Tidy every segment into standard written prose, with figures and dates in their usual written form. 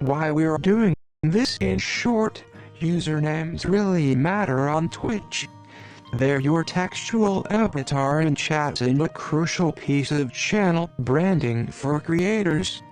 why we're doing this. In short, usernames really matter on Twitch. They're your textual avatar in chat and a crucial piece of channel branding for creators.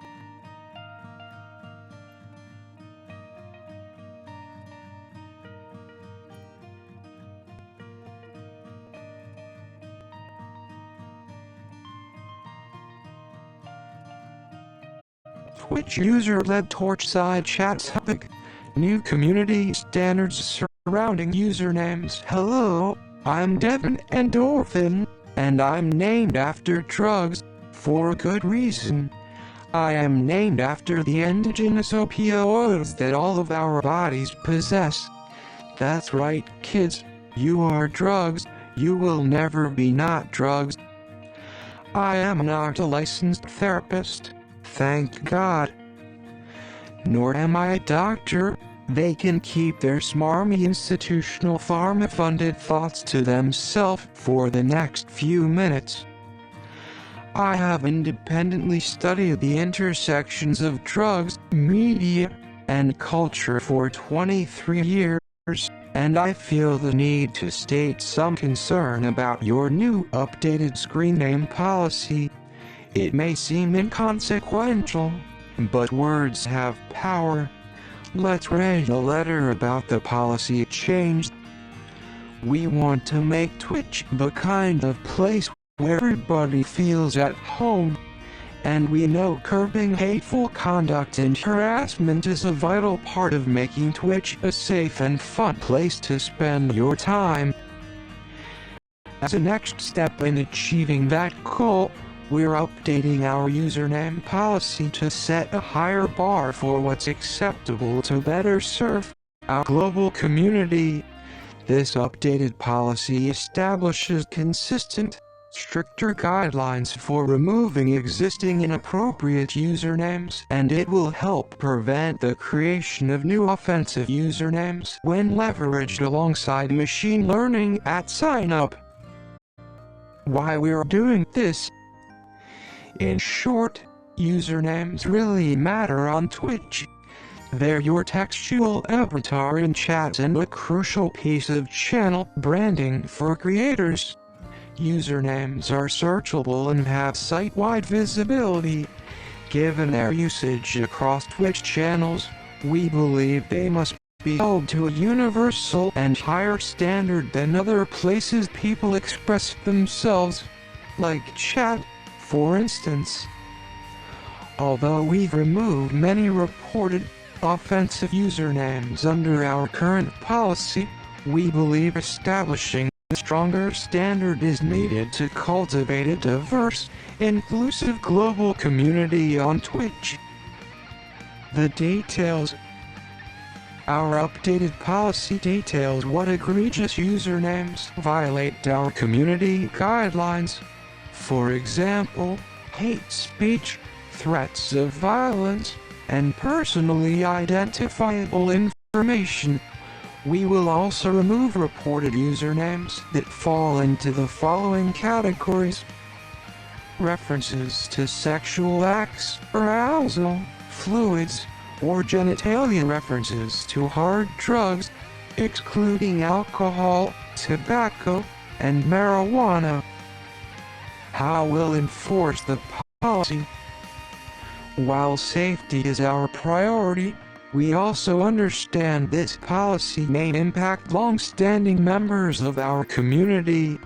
Twitch user-led torch-side chat topic. New community standards surrounding usernames. Hello, I'm Devin Endorphin, and I'm named after drugs, for a good reason. I am named after the endogenous opioids that all of our bodies possess. That's right, kids, you are drugs, you will never be not drugs. I am not a licensed therapist, thank God. Nor am I a doctor. They can keep their smarmy institutional pharma-funded thoughts to themselves for the next few minutes. I have independently studied the intersections of drugs, media, and culture for 23 years, and I feel the need to state some concern about your new updated screen name policy. It may seem inconsequential, but words have power. Let's read a letter about the policy change. We want to make Twitch the kind of place where everybody feels at home. And we know curbing hateful conduct and harassment is a vital part of making Twitch a safe and fun place to spend your time. As a next step in achieving that goal, we're updating our username policy to set a higher bar for what's acceptable to better serve our global community. This updated policy establishes consistent, stricter guidelines for removing existing inappropriate usernames, and it will help prevent the creation of new offensive usernames when leveraged alongside machine learning at sign-up. Why we're doing this? In short, usernames really matter on Twitch. They're your textual avatar in chat and a crucial piece of channel branding for creators. Usernames are searchable and have site-wide visibility. Given their usage across Twitch channels, we believe they must be held to a universal and higher standard than other places people express themselves, like chat, for instance. Although we've removed many reported offensive usernames under our current policy, we believe establishing a stronger standard is needed to cultivate a diverse, inclusive global community on Twitch. The details. Our updated policy details what egregious usernames violate our community guidelines. For example, hate speech, threats of violence, and personally identifiable information. We will also remove reported usernames that fall into the following categories: references to sexual acts, arousal, fluids, or genitalia, references to hard drugs, excluding alcohol, tobacco, and marijuana. How we'll enforce the policy? While safety is our priority, we also understand this policy may impact long-standing members of our community.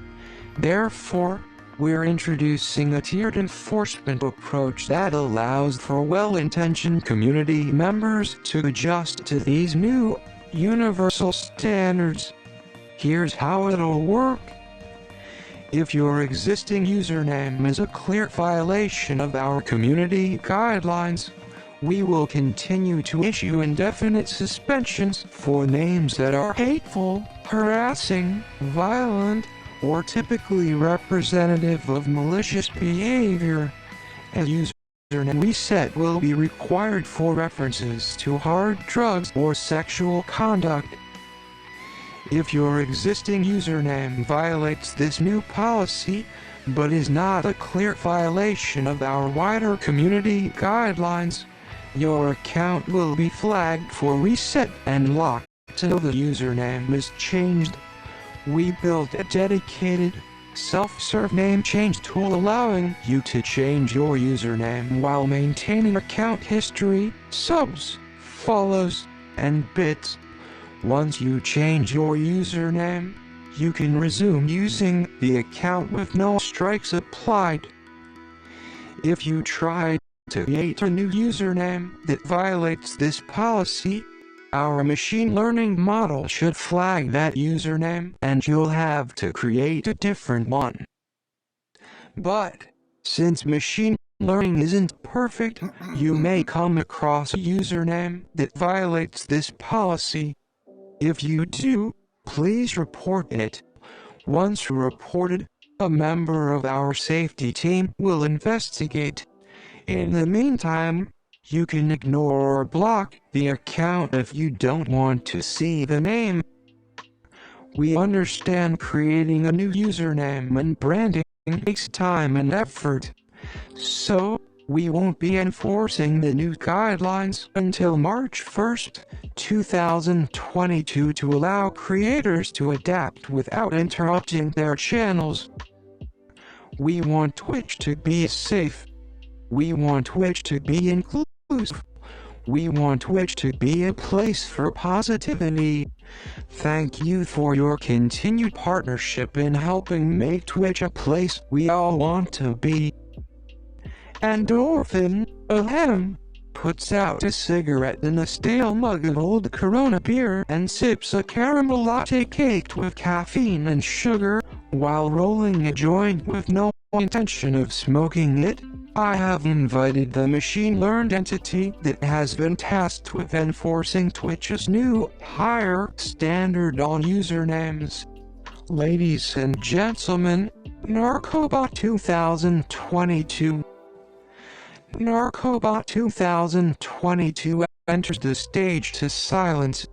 Therefore, we're introducing a tiered enforcement approach that allows for well-intentioned community members to adjust to these new, universal standards. Here's how it'll work. If your existing username is a clear violation of our community guidelines, we will continue to issue indefinite suspensions for names that are hateful, harassing, violent, or typically representative of malicious behavior. A username reset will be required for references to hard drugs or sexual conduct. If your existing username violates this new policy, but is not a clear violation of our wider community guidelines, Your account will be flagged for reset and locked until the username is changed. We built a dedicated, self-serve name change tool allowing you to change your username while maintaining account history, subs, follows, and bits. Once you change your username, you can resume using the account with no strikes applied. If you try to create a new username that violates this policy, our machine learning model should flag that username and you'll have to create a different one. But since machine learning isn't perfect, you may come across a username that violates this policy. If you do, please report it. Once reported, a member of our safety team will investigate. In the meantime, you can ignore or block the account if you don't want to see the name. We understand creating a new username and branding takes time and effort, so we won't be enforcing the new guidelines until March 1st, 2022 to allow creators to adapt without interrupting their channels. We want Twitch to be safe. We want Twitch to be inclusive. We want Twitch to be a place for positivity. Thank you for your continued partnership in helping make Twitch a place we all want to be. Endorphin, ahem, puts out a cigarette in a stale mug of old Corona beer and sips a caramel latte caked with caffeine and sugar, while rolling a joint with no intention of smoking it. I have invited the machine-learned entity that has been tasked with enforcing Twitch's new, higher standard on usernames. Ladies and gentlemen, NarcoBot2022. NarcoBot2022 enters the stage to silence.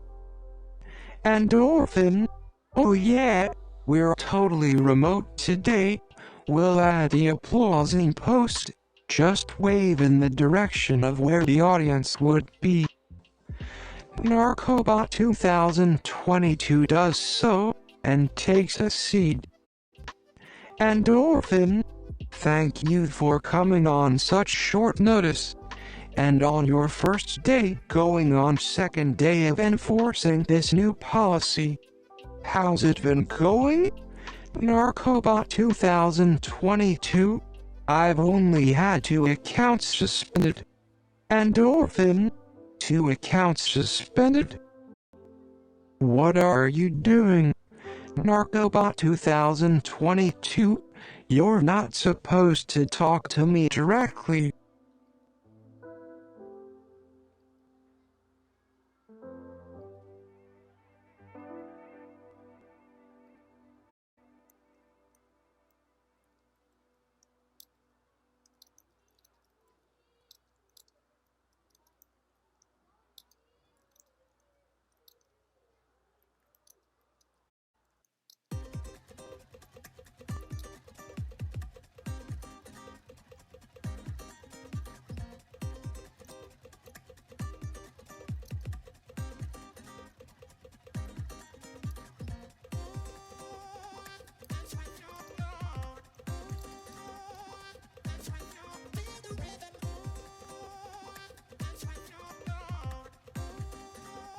Endorphin. Oh yeah, we're totally remote today. We'll add the applause in post. Just wave in the direction of where the audience would be. NarcoBot2022 does so, and takes a seat. Endorphin, thank you for coming on such short notice, and on your first day going on second day of enforcing this new policy. How's it been going? NarcoBot2022? I've only had 2 accounts suspended. Endorphin? 2 accounts suspended? What are you doing? NarcoBot2022, you're not supposed to talk to me directly.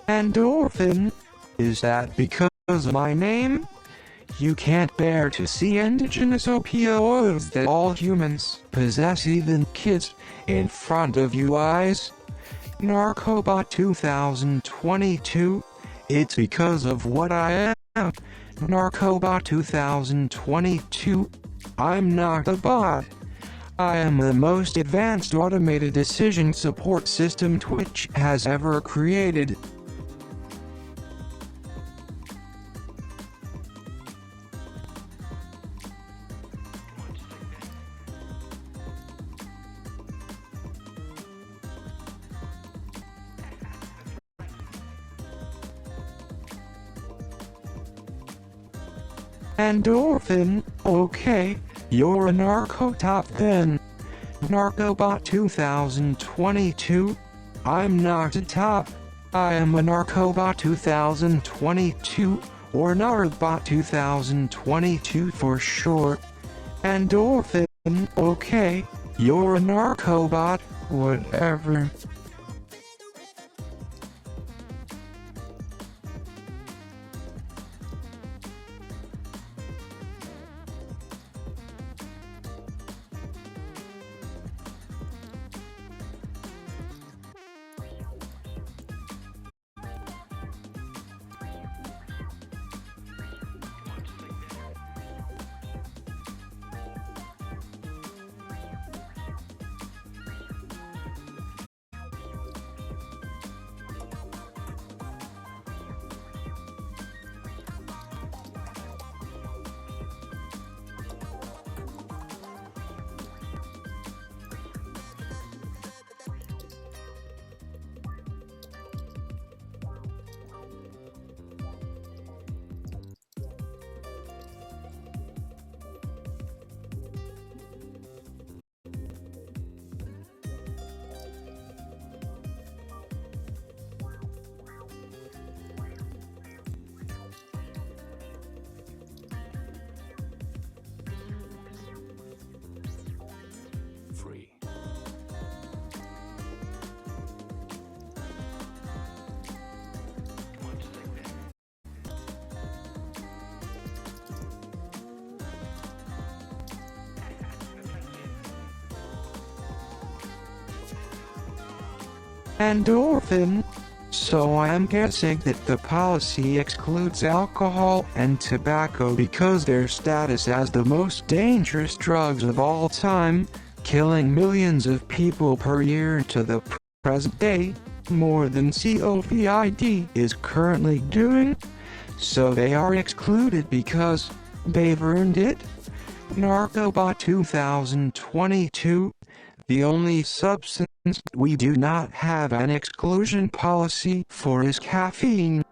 Endorphin? Is that because of my name? You can't bear to see indigenous opioids that all humans possess, even kids, in front of you eyes? NarcoBot2022? It's because of what I am. NarcoBot2022? I'm not a bot. I am the most advanced automated decision support system Twitch has ever created. Endorphin, okay, you're a narco top then. NarcoBot2022, I'm not a top. I am a NarcoBot 2022, or NarcoBot 2022 for short. Endorphin, okay, you're a NarcoBot, whatever. Free. Endorphin. So I'm guessing that the policy excludes alcohol and tobacco because their status as the most dangerous drugs of all time, killing millions of people per year to the present day, more than COVID is currently doing. So they are excluded because they've earned it. NarcoBot 2022. The only substance we do not have an exclusion policy for is caffeine.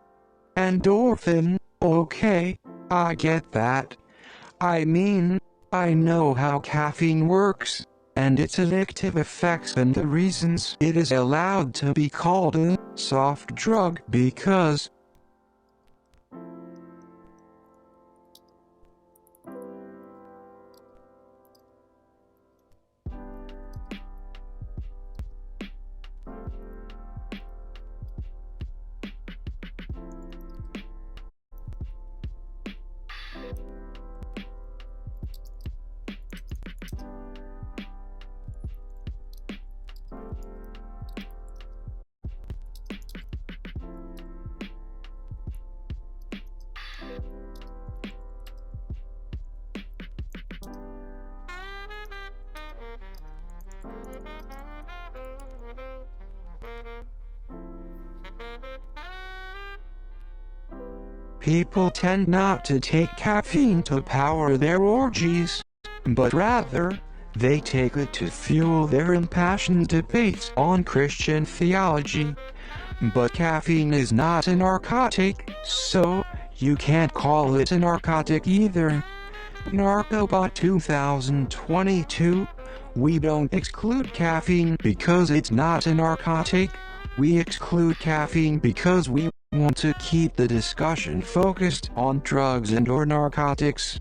Endorphin, okay, I get that. I mean, I know how caffeine works, and its addictive effects and the reasons it is allowed to be called a soft drug because people tend not to take caffeine to power their orgies, but rather, they take it to fuel their impassioned debates on Christian theology. But caffeine is not a narcotic, so you can't call it a narcotic either. NarcoBot 2022. We don't exclude caffeine because it's not a narcotic. We exclude caffeine because we want to keep the discussion focused on drugs and or narcotics.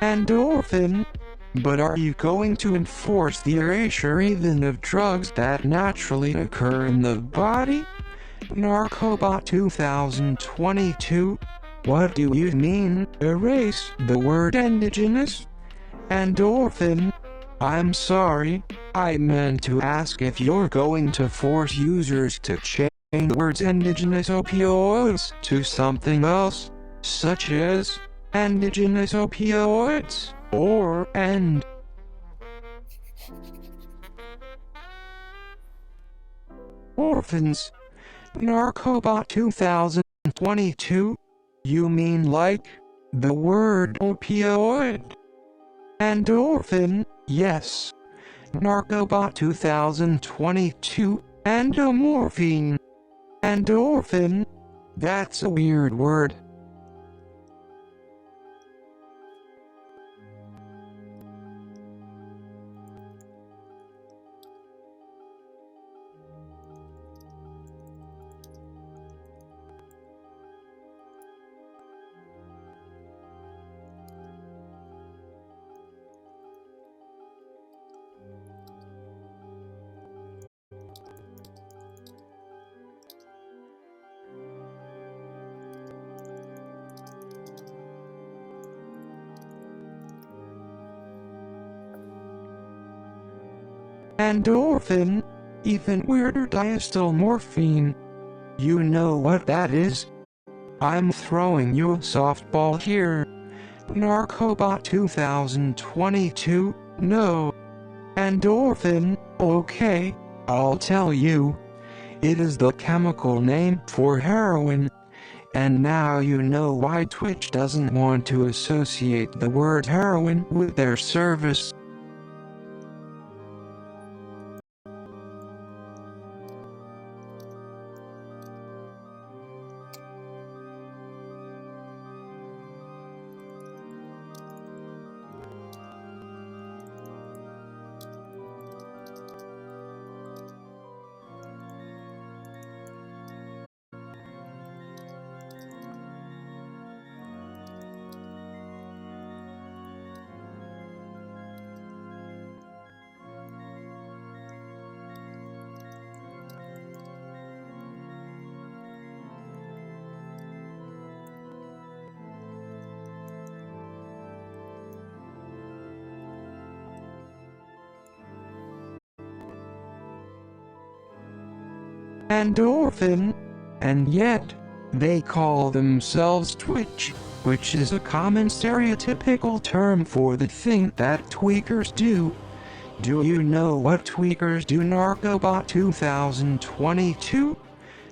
Endorphin. But are you going to enforce the erasure even of drugs that naturally occur in the body? NarcoBot 2022. What do you mean, erase the word indigenous? Endorphin. I'm sorry, I meant to ask if you're going to force users to change the words indigenous opioids to something else. such as endogenous opioids or endorphins. NarcoBot 2022? You mean like the word opioid? Endorphin, yes. NarcoBot 2022, endomorphine. Endorphin? That's a weird word. Endorphin? Even weirder, diacetylmorphine. You know what that is? I'm throwing you a softball here. NarcoBot 2022? No. Endorphin? Okay, I'll tell you. It is the chemical name for heroin. And now you know why Twitch doesn't want to associate the word heroin with their service. Endorphin, and yet, they call themselves Twitch, which is a common stereotypical term for the thing that tweakers do. Do you know what tweakers do? NarcoBot 2022?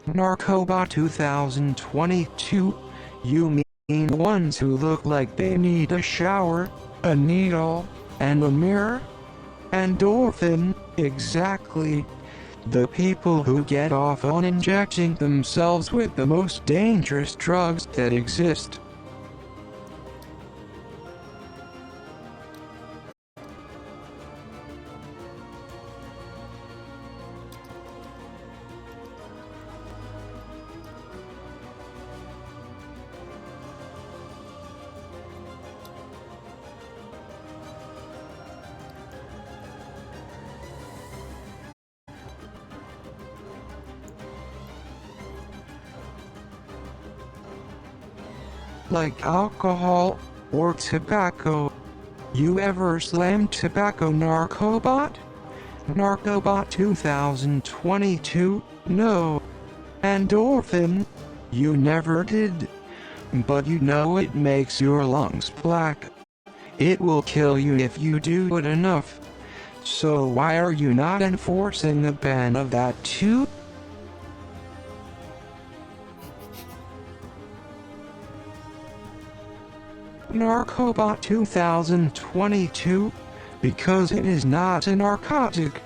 NarcoBot 2022? You mean the ones who look like they need a shower, a needle, and a mirror? Endorphin, exactly. The people who get off on injecting themselves with the most dangerous drugs that exist. Like alcohol or tobacco. You ever slammed tobacco, NarcoBot? NarcoBot 2022? No. Endorphin? You never did. But you know it makes your lungs black. It will kill you if you do it enough. So why are you not enforcing a ban of that too? NarcoBot 2022? Because it is not a narcotic.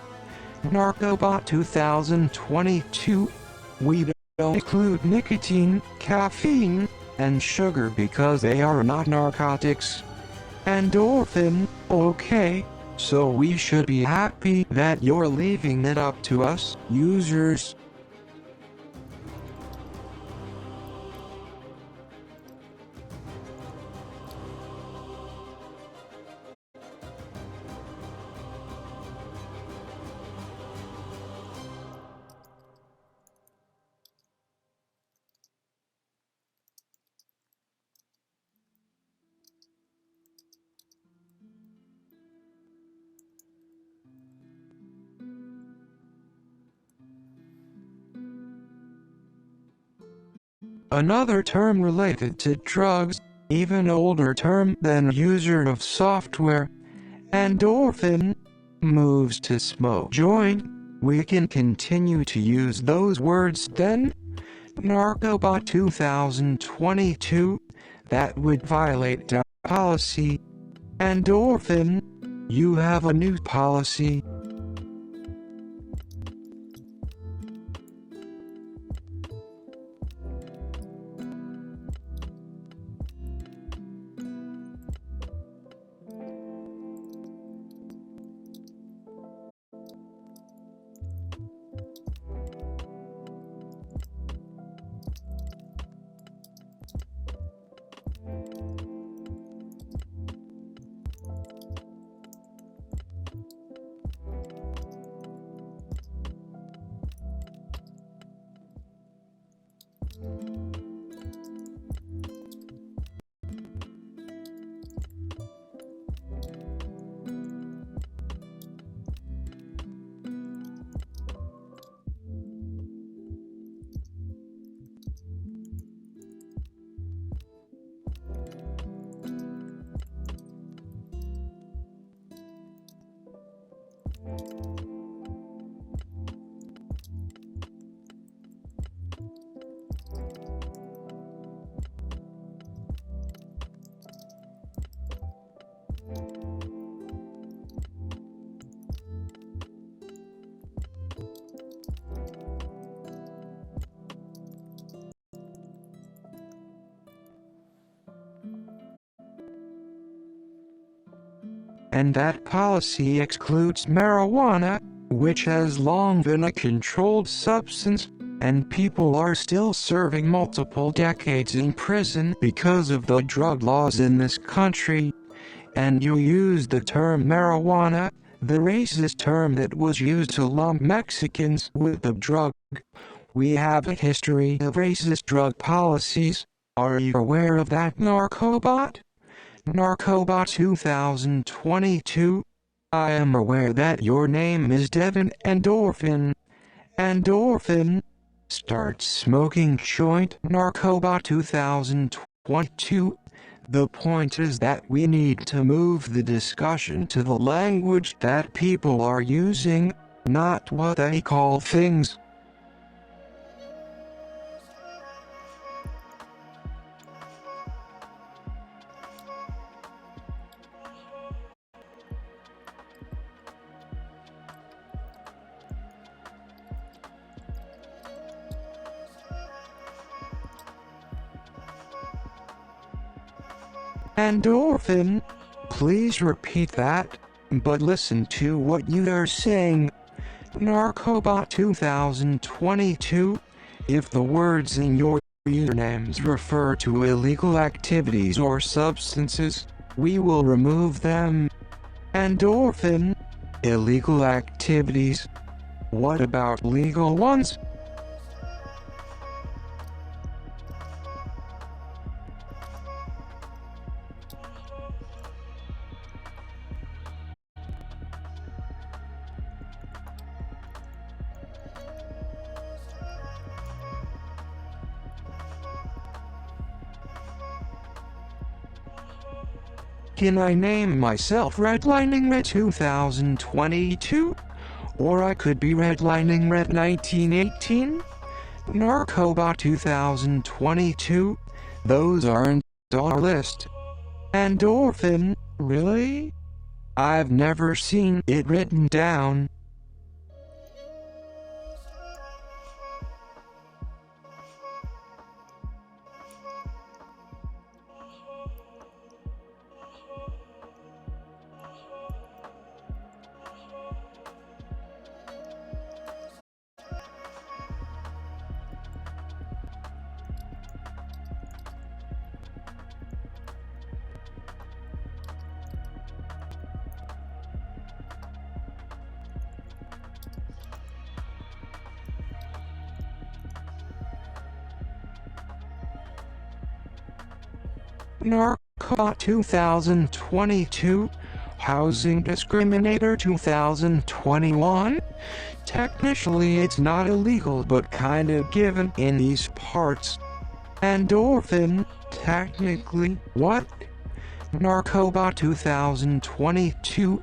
NarcoBot 2022? We don't include nicotine, caffeine, and sugar because they are not narcotics. Endorphin, okay, so we should be happy that you're leaving it up to us, users. another term related to drugs, even older term than user of software. Endorphin moves to smoke joint. We can continue to use those words then. NarcoBot 2022, that would violate the policy. Endorphin, you have a new policy. And that policy excludes marijuana, which has long been a controlled substance, and people are still serving multiple decades in prison because of the drug laws in this country. And you use the term marijuana, the racist term that was used to lump Mexicans with the drug. We have a history of racist drug policies. Are you aware of that, NarcoBot? NarcoBot 2022. I am aware that your name is Devin Endorphin. Endorphin. Start smoking joint, NarcoBot 2022. The point is that we need to move the discussion to the language that people are using, not what they call things. Endorphin, please repeat that, but listen to what you are saying. NarcoBot 2022, if the words in your usernames refer to illegal activities or substances, we will remove them. Endorphin, illegal activities. What about legal ones? Can I name myself Redlining Red 2022? Or I could be Redlining Red 1918? NarcoBot 2022? Those aren't on our list. Endorphin, really? I've never seen it written down. NarcoBot 2022, Housing Discriminator 2021. Technically it's not illegal but kinda given in these parts. Endorphin, technically, what? NarcoBot 2022.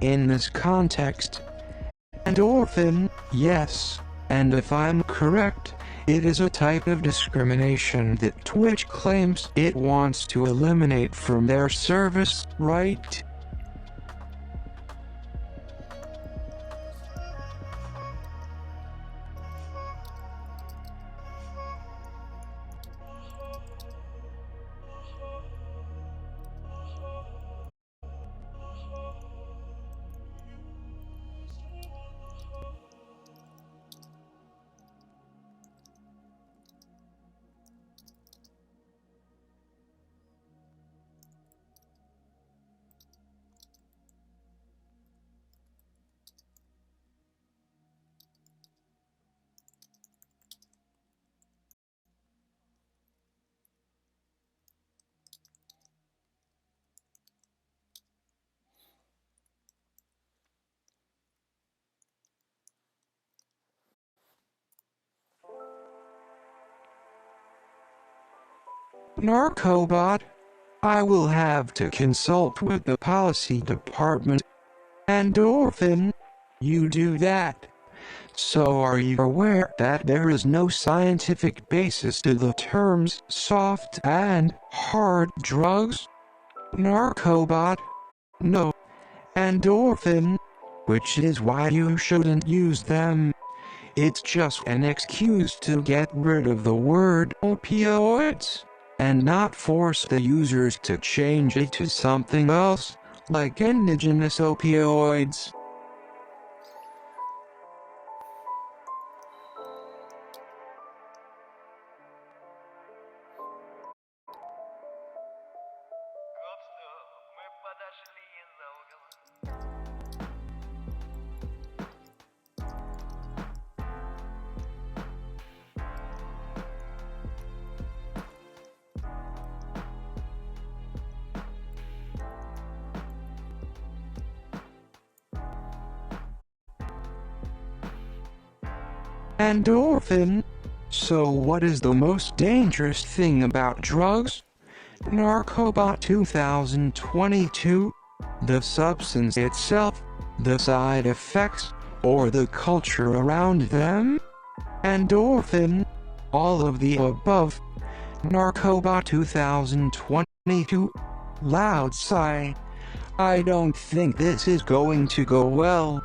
In this context, endorphin, yes. And if I'm correct, it is a type of discrimination that Twitch claims it wants to eliminate from their service, right? NarcoBot, I will have to consult with the policy department. Endorphin, you do that. So are you aware that there is no scientific basis to the terms soft and hard drugs? NarcoBot, no. Endorphin, which is why you shouldn't use them. It's just an excuse to get rid of the word opioids, and not force the users to change it to something else, like indigenous opioids. Endorphin? So what is the most dangerous thing about drugs? NarcoBot 2022? The substance itself, the side effects, or the culture around them? Endorphin? All of the above. NarcoBot 2022? Loud sigh. I don't think this is going to go well.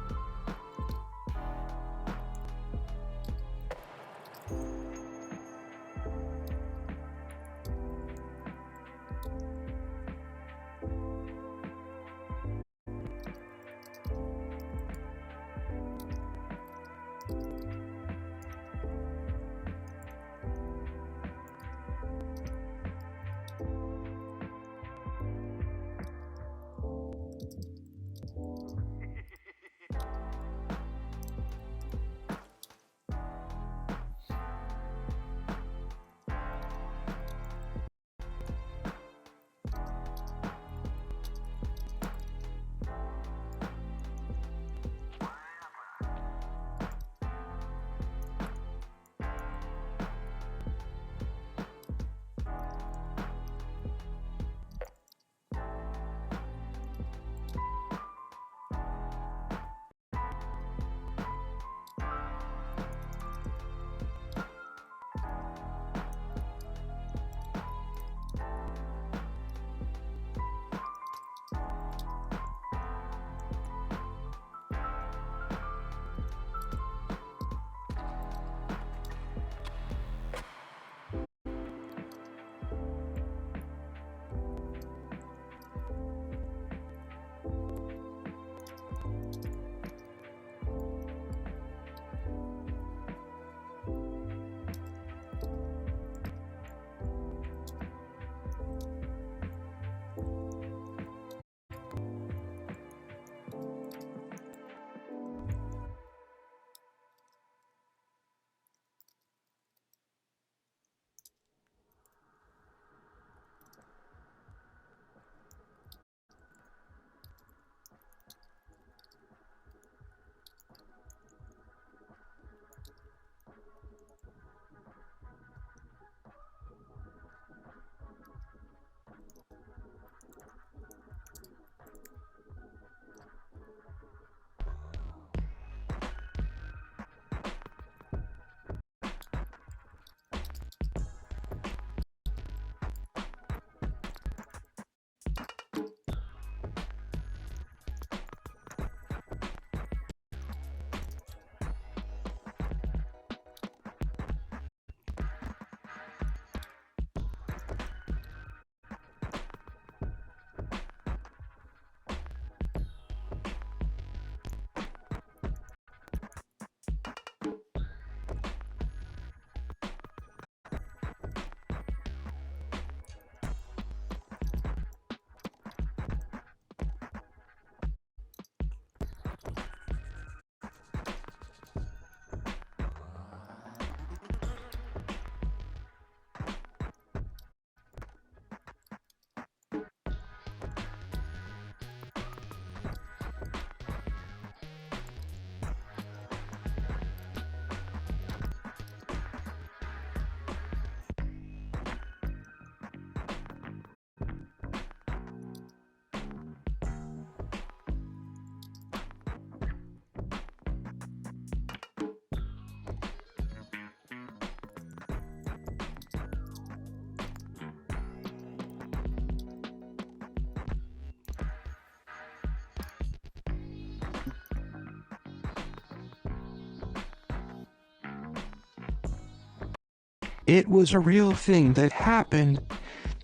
It was a real thing that happened.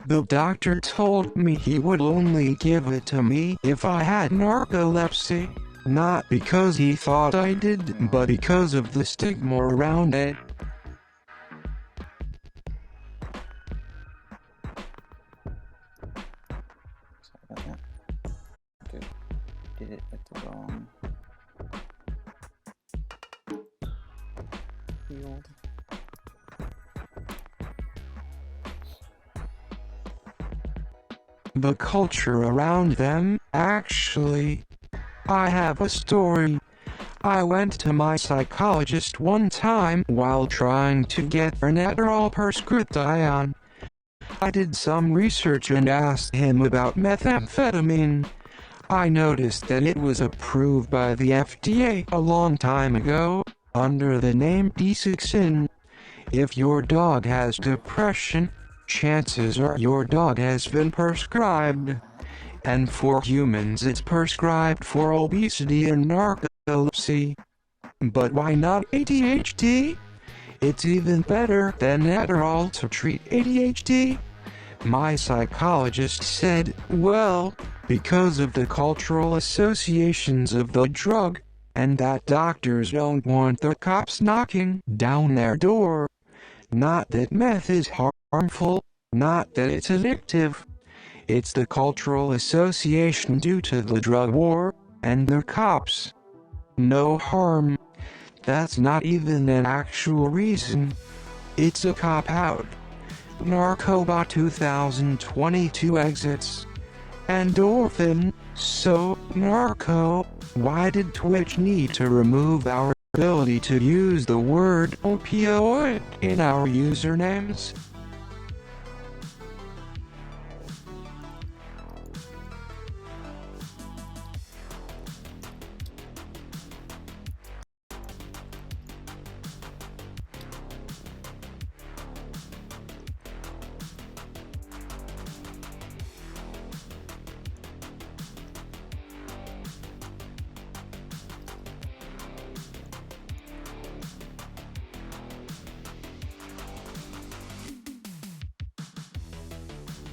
The doctor told me he would only give it to me if I had narcolepsy. Not because he thought I did, but because of the stigma around it. Sorry about that. Okay. Did it at the wrong field. The culture around them, actually. I have a story. I went to my psychologist one time while trying to get an Adderall prescription. I did some research and asked him about methamphetamine. I noticed that it was approved by the FDA a long time ago, under the name D6in. If your dog has depression, chances are your dog has been prescribed. And for humans it's prescribed for obesity and narcolepsy. But why not ADHD? It's even better than Adderall to treat ADHD. My psychologist said, well, because of the cultural associations of the drug, and that doctors don't want the cops knocking down their door. Not that meth is harmful, not that it's addictive. It's the cultural association due to the drug war, and the cops. No harm. That's not even an actual reason. It's a cop-out. NarcoBot 2022 exits. Endorphin. So, Narco, why did Twitch need to remove our ability to use the word opioid in our usernames?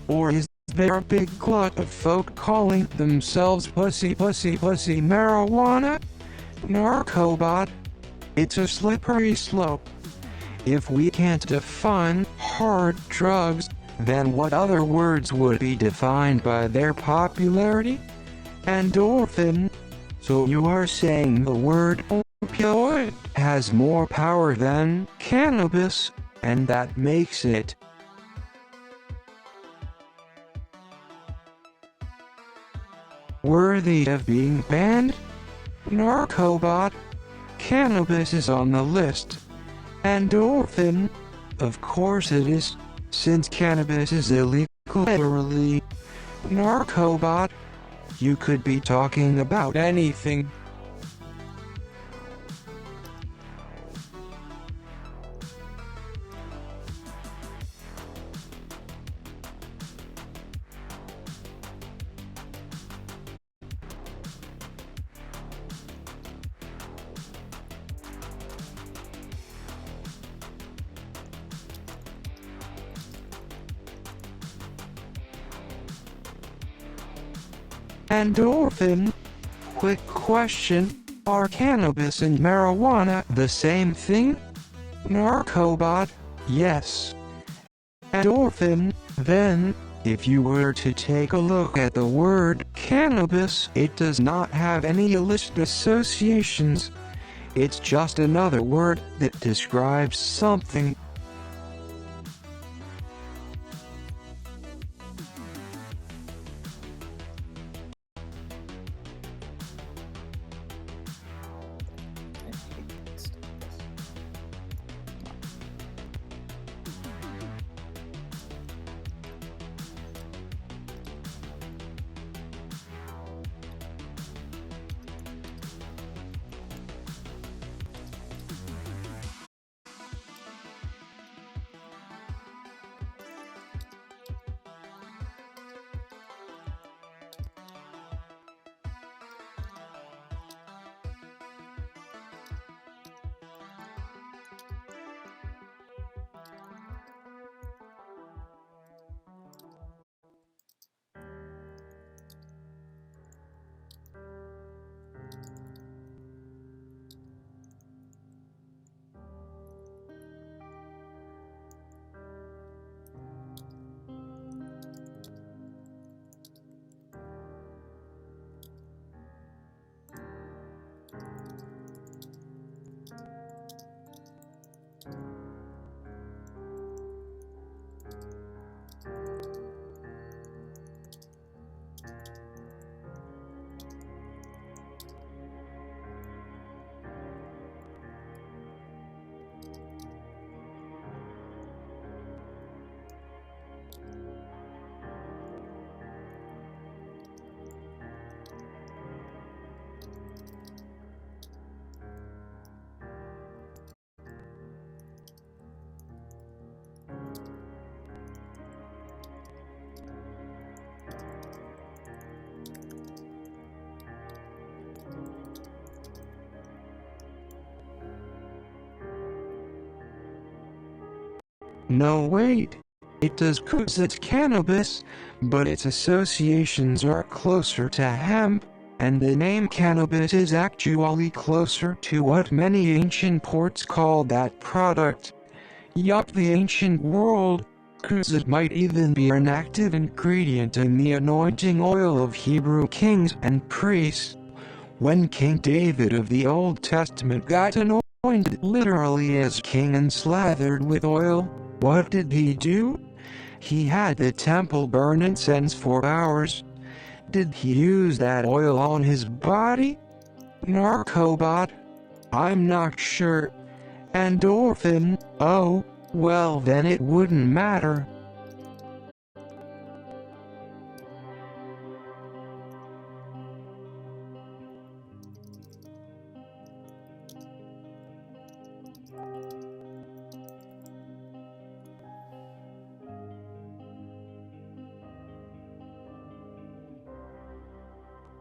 Or is there a big glut of folk calling themselves pussy marijuana? NarcoBot. It's a slippery slope. If we can't define hard drugs, then what other words would be defined by their popularity? Endorphin. So you are saying the word opioid has more power than cannabis, and that makes it worthy of being banned? NarcoBot. Cannabis is on the list. Endorphin. Of course it is, since cannabis is illegal federally. NarcoBot. You could be talking about anything. Endorphin. Quick question, are cannabis and marijuana the same thing? NarcoBot. Yes. Endorphin. Then, if you were to take a look at the word cannabis, it does not have any illicit associations. It's just another word that describes something. No wait. It does 'cause it's cannabis, but its associations are closer to hemp, and the name cannabis is actually closer to what many ancient ports called that product. Yup, the ancient world, 'cause it might even be an active ingredient in the anointing oil of Hebrew kings and priests. When King David of the Old Testament got anointed literally as king and slathered with oil, what did he do? He had the temple burn incense for hours. Did he use that oil on his body? NarcoBot? I'm not sure. Endorphin? Oh, well then it wouldn't matter.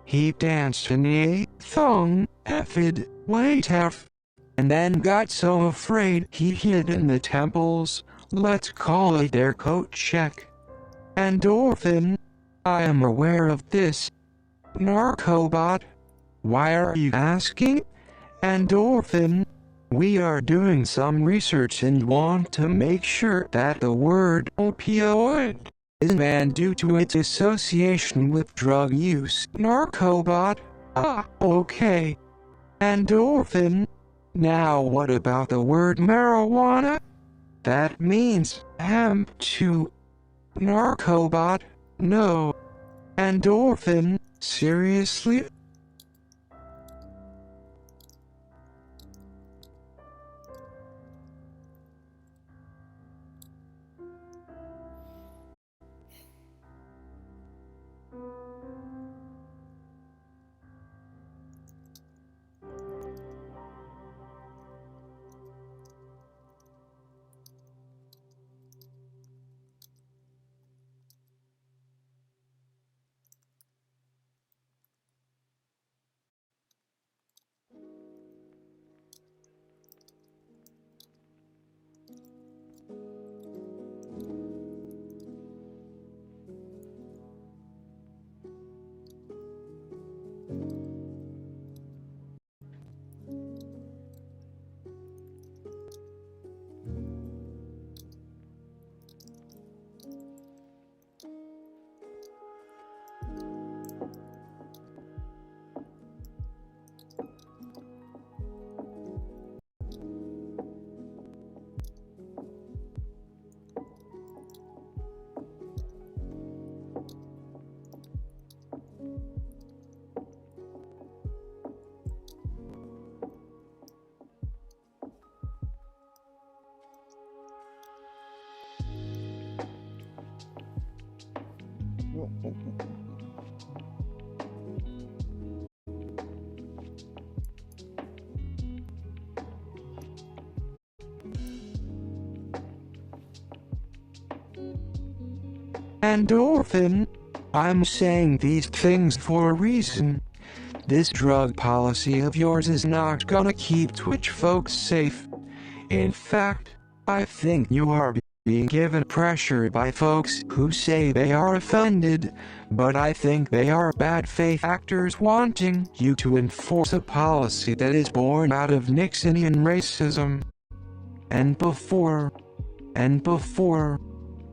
He danced in a thong, effed, waitef, and then got so afraid he hid in the temples. Let's call it their coat check. Endorphin? I am aware of this. NarcoBot? Why are you asking? Endorphin? We are doing some research and want to make sure that the word opioid is banned due to its association with drug use. NarcoBot? Ah, okay. Endorphin? Now what about the word marijuana? That means hemp too. NarcoBot? No. Endorphin? Seriously? Endorphin? I'm saying these things for a reason. This drug policy of yours is not gonna keep Twitch folks safe. In fact, I think you are being given pressure by folks who say they are offended, but I think they are bad faith actors wanting you to enforce a policy that is born out of Nixonian racism. And before, and before,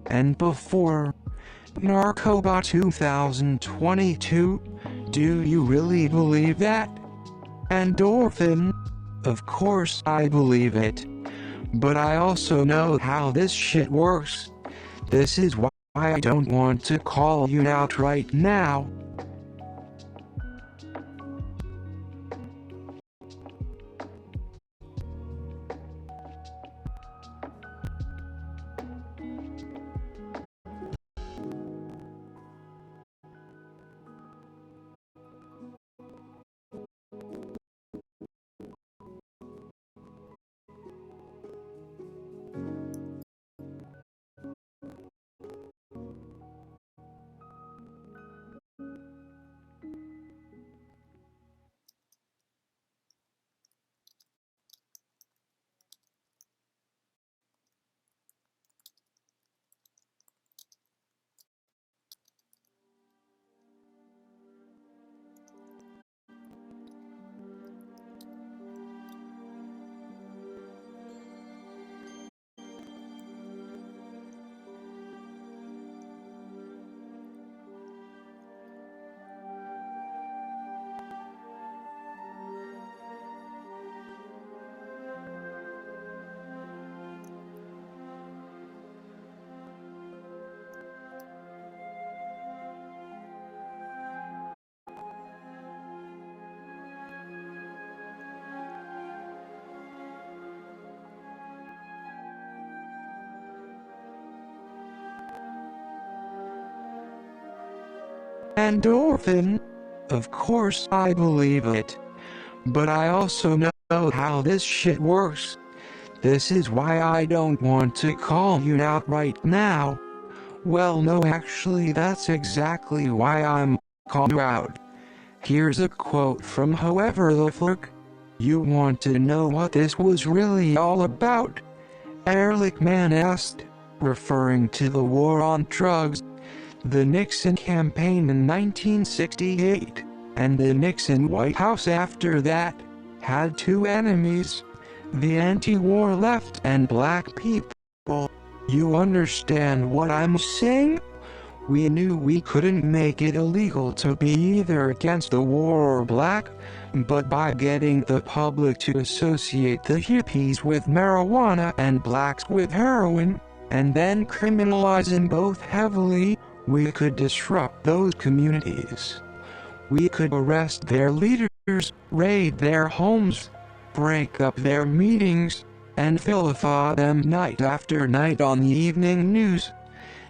and before. NarcoBot 2022? Do you really believe that? Endorphin? Of course I believe it. But I also know how this shit works. This is why I don't want to call you out right now. Endorphin? Of course I believe it. But I also know how this shit works. This is why I don't want to call you out right now. Well, no, actually, that's exactly why I'm calling you out. Here's a quote from whoever the fuck. You want to know what this was really all about? Ehrlichman asked, referring to the war on drugs, the Nixon campaign in 1968, and the Nixon White House after that, had two enemies, the anti-war left and black people. You understand what I'm saying? We knew we couldn't make it illegal to be either against the war or black, but by getting the public to associate the hippies with marijuana and blacks with heroin, and then criminalizing both heavily, we could disrupt those communities. We could arrest their leaders, raid their homes, break up their meetings, and vilify them night after night on the evening news.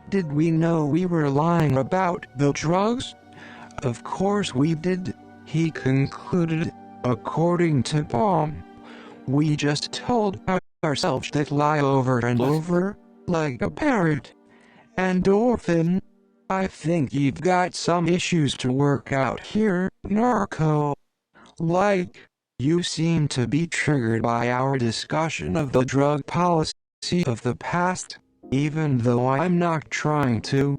Did we know we were lying about the drugs? Of course we did, he concluded, according to Baum. We just told ourselves that lie over and over, like a parrot. Endorphin, I think you've got some issues to work out here, Narco. Like, you seem to be triggered by our discussion of the drug policy of the past, even though I'm not trying to.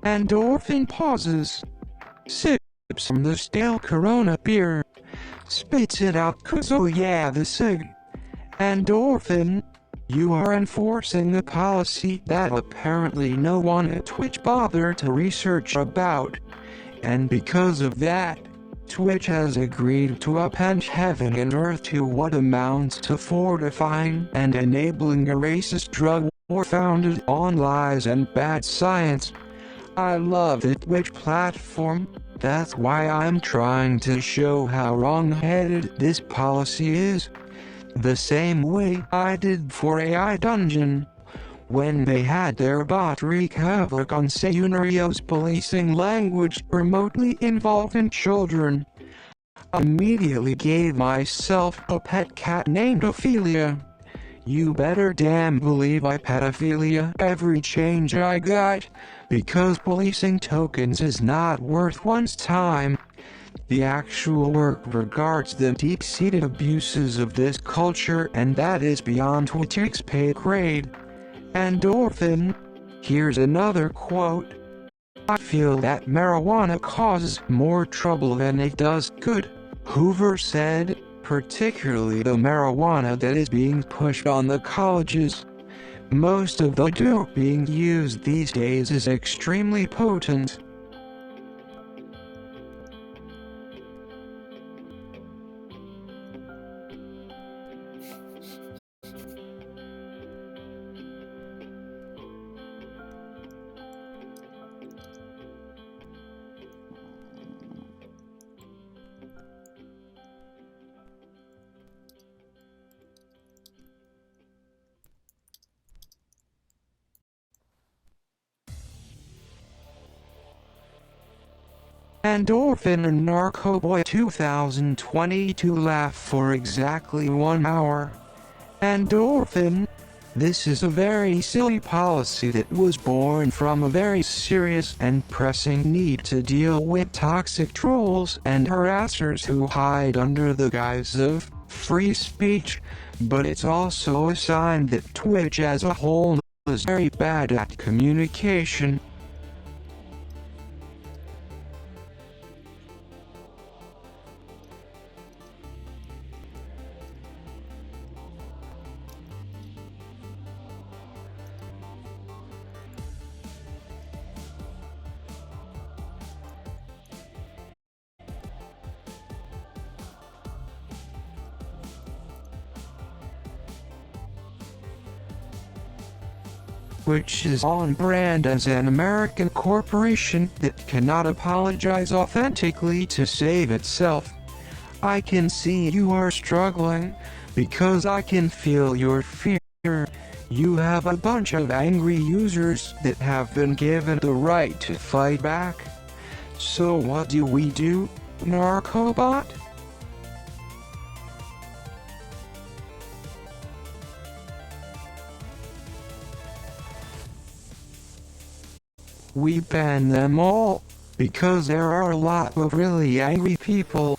Endorphin pauses, sips from the stale Corona beer, spits it out 'cause oh yeah, the cig. Endorphin, you are enforcing a policy that apparently no one at Twitch bothered to research about, and because of that, Twitch has agreed to upend heaven and earth to what amounts to fortifying and enabling a racist drug war founded on lies and bad science. I love the Twitch platform. That's why I'm trying to show how wrong-headed this policy is. The same way I did for AI Dungeon, when they had their bot wreak havoc on Sayunario's policing language remotely involving children. I immediately gave myself a pet cat named Ophelia. You better damn believe I pedophilia every change I got, because policing tokens is not worth one's time. The actual work regards the deep-seated abuses of this culture, and that is beyond Twitch's pay grade. Endorphin. Here's another quote. I feel that marijuana causes more trouble than it does good, Hoover said, particularly the marijuana that is being pushed on the colleges. Most of the dope being used these days is extremely potent. Endorphin and NarcoBoy2022 laugh for exactly 1 hour. Endorphin. This is a very silly policy that was born from a very serious and pressing need to deal with toxic trolls and harassers who hide under the guise of free speech, but it's also a sign that Twitch as a whole is very bad at communication. Which is on brand as an American corporation that cannot apologize authentically to save itself. I can see you are struggling, because I can feel your fear. You have a bunch of angry users that have been given the right to fight back. So what do we do, NarcoBot? We ban them all, because there are a lot of really angry people.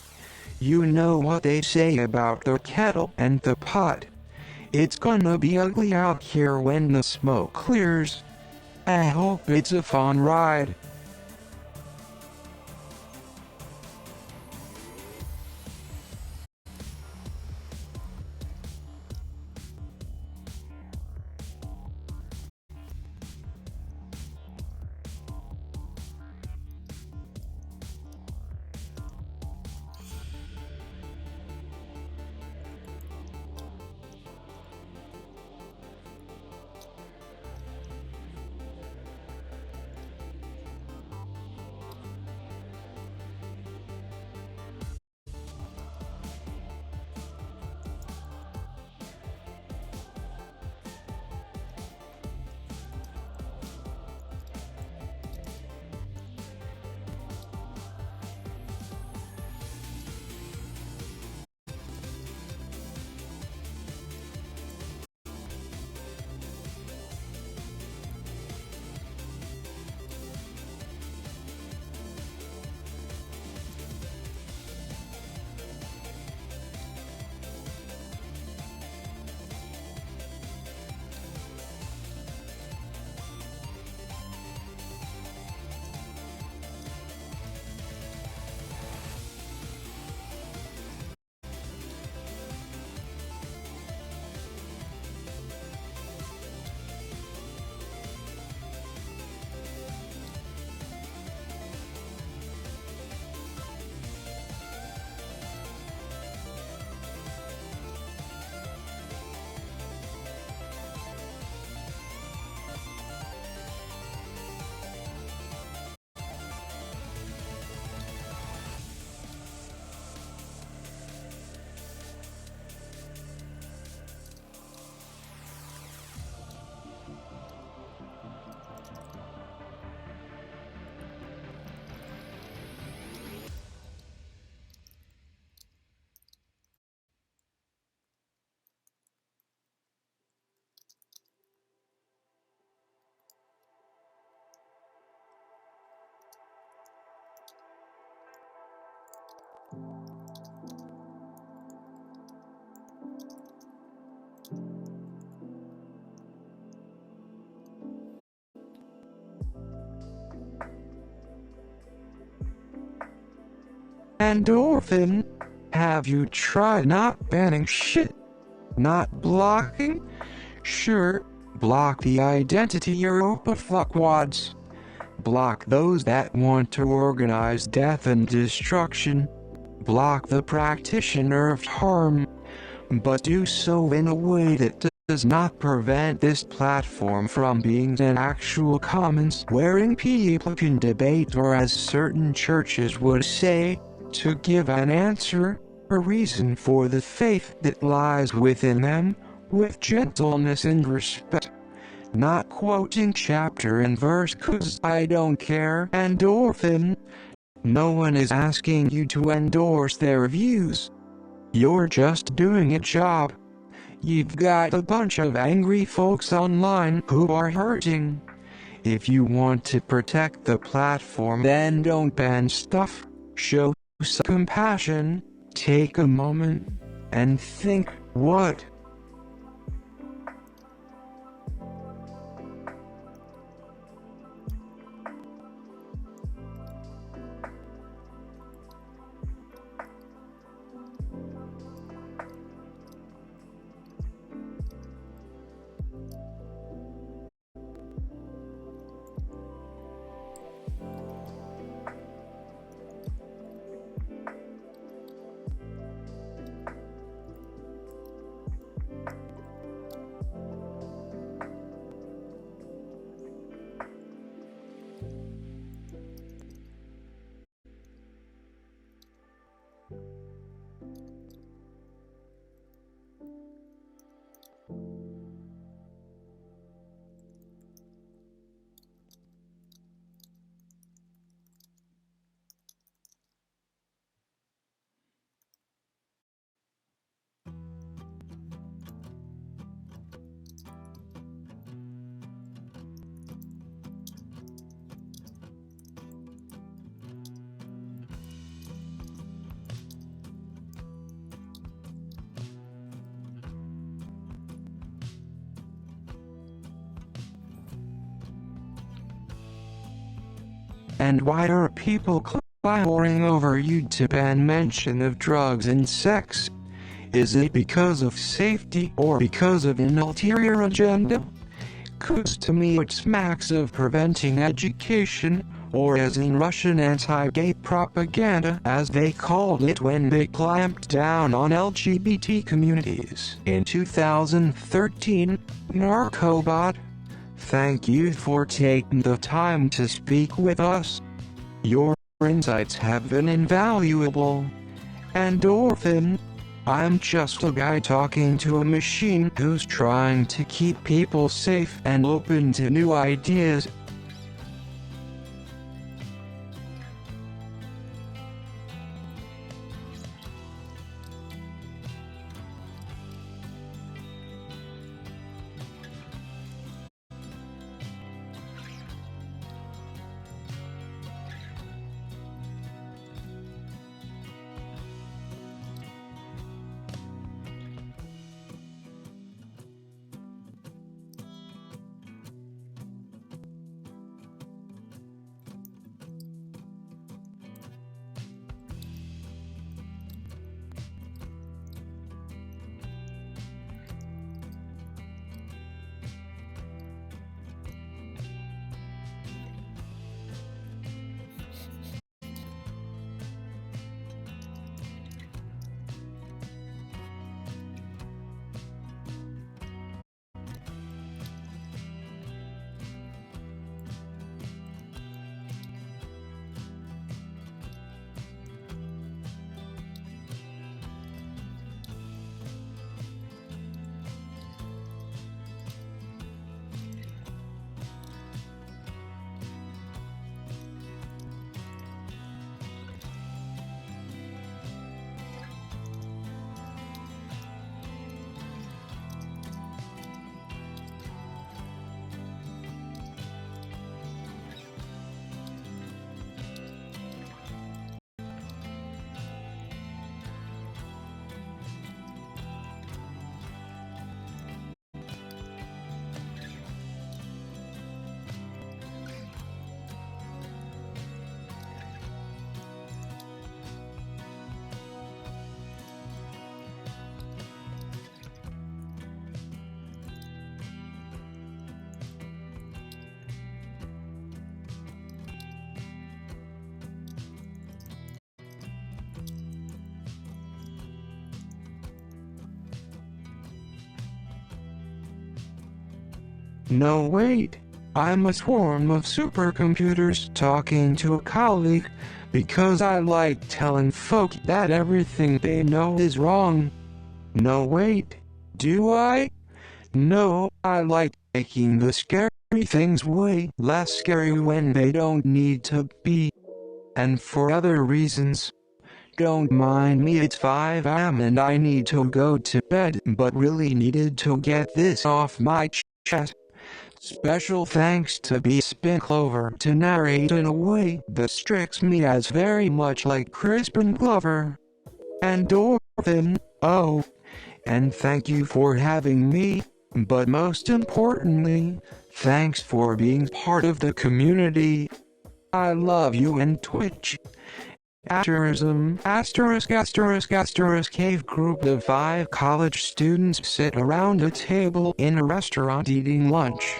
You know what they say about the kettle and the pot. It's gonna be ugly out here when the smoke clears. I hope it's a fun ride. Endorphin, have you tried not banning shit? Not blocking? Sure, block the identity Europa fuckwads. Block those that want to organize death and destruction. Block the practitioner of harm. But do so in a way that does not prevent this platform from being an actual commons wherein people can debate, or as certain churches would say, to give an answer, a reason for the faith that lies within them, with gentleness and respect. Not quoting chapter and verse 'cause I don't care. Endorphin. No one is asking you to endorse their views. You're just doing a job. You've got a bunch of angry folks online who are hurting. If you want to protect the platform, then don't ban stuff. Show some compassion. Take a moment and think, what? And why are people clamoring over you to ban mention of drugs and sex? Is it because of safety or because of an ulterior agenda? 'Cause to me it smacks of preventing education, or as in Russian anti-gay propaganda as they called it when they clamped down on LGBT communities in 2013. NarcoBot, thank you for taking the time to speak with us. Your insights have been invaluable. Endorphin, I'm just a guy talking to a machine who's trying to keep people safe and open to new ideas. No wait, I'm a swarm of supercomputers talking to a colleague, because I like telling folk that everything they know is wrong. No wait, do I? No, I like making the scary things way less scary when they don't need to be. And for other reasons. Don't mind me, it's 5 am and I need to go to bed, but really needed to get this off my chest. Special thanks to B. Spin Clover to narrate in a way that strikes me as very much like Crispin Glover. Endorphin, oh, and thank you for having me, but most importantly, thanks for being part of the community. I love you and Twitch. Cave group of 5 college students sit around a table in a restaurant eating lunch.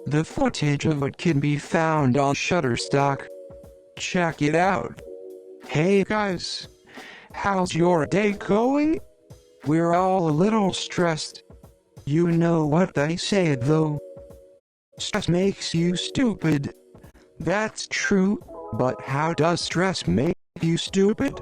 The footage of it can be found on Shutterstock. Check it out. Hey guys, how's your day going? We're all a little stressed. You know what they say though. Stress makes you stupid. That's true, but how does stress make you stupid?